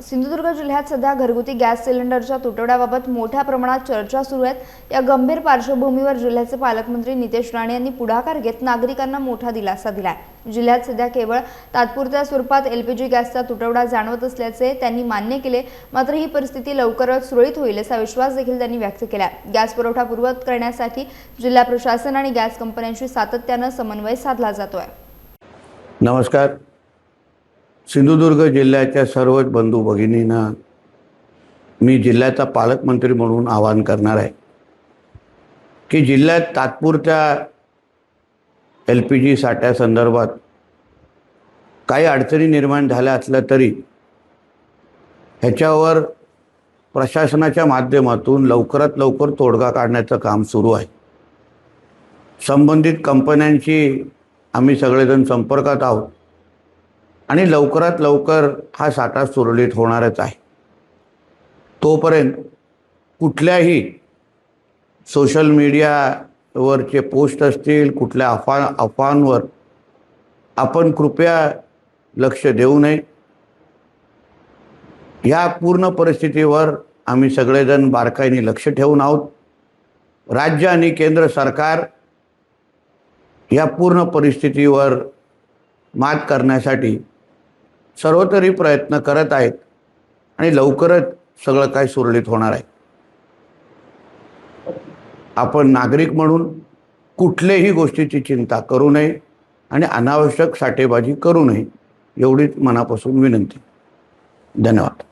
सिंधुदुर्ग जिल्ह्यात सध्या घरगुती गॅस सिलेंडरच्या तुटवड्याबाबत मोठ्या प्रमाणात चर्चा सुरू आहेत। या गंभीर पार्श्वभूमीवर जिल्ह्याचे पालकमंत्री नितेश राणे यांनी पुढाकार घेत नागरिकांना मोठा दिलासा दिलाय। जिल्ह्यात सध्या केवळ तात्पुरत्या स्वरूपात एलपीजी गॅसचा तुटवडा जाणवत असल्याचे त्यांनी मान्य केले। मात्र ही परिस्थिती लवकरच सुरळीत होईल असा विश्वास देखील त्यांनी व्यक्त केला। गॅस पुरवठा पूर्ववत करण्यासाठी जिल्हा प्रशासन आणि गॅस कंपन्यांशी सातत्याने समन्वय साधला जातोय। नमस्कार। सिंधुदुर्ग जिल्ह्याच्या सर्व बंधू भगिनींना मी जिल्ह्याचा पालकमंत्री म्हणून आवाहन करणार आहे की जिल्ह्यात तात्पुरत्या एलपीजी साठ्यासंदर्भात काही अडचणी निर्माण झाल्या असल्या तरी ह्याच्यावर प्रशासनाच्या माध्यमातून लवकरात लवकर तोडगा काढण्याचं काम सुरू आहे। संबंधित कंपन्यांशी आम्ही सगळेजण संपर्कात आहोत आणि लवकरात लवकर हा साठा सुरळीत होणारच आहे। तोपर्यंत कुठल्याही सोशल मीडियावरचे पोस्ट असतील, कुठल्या अफवांवर आपण कृपया लक्ष देऊ नये। या पूर्ण परिस्थितीवर आम्ही सगळेजण बारकाईने लक्ष ठेवून आहोत। राज्य आणि केंद्र सरकार या पूर्ण परिस्थितीवर मात करण्यासाठी सर्वतरी प्रयत्न करत आहेत आणि लवकरच सगळं काही सुरळीत होणार आहे। आपण नागरिक म्हणून कुठल्याही गोष्टीची चिंता करू नये आणि अनावश्यक साठेबाजी करू नये एवढीच मनापासून विनंती। धन्यवाद।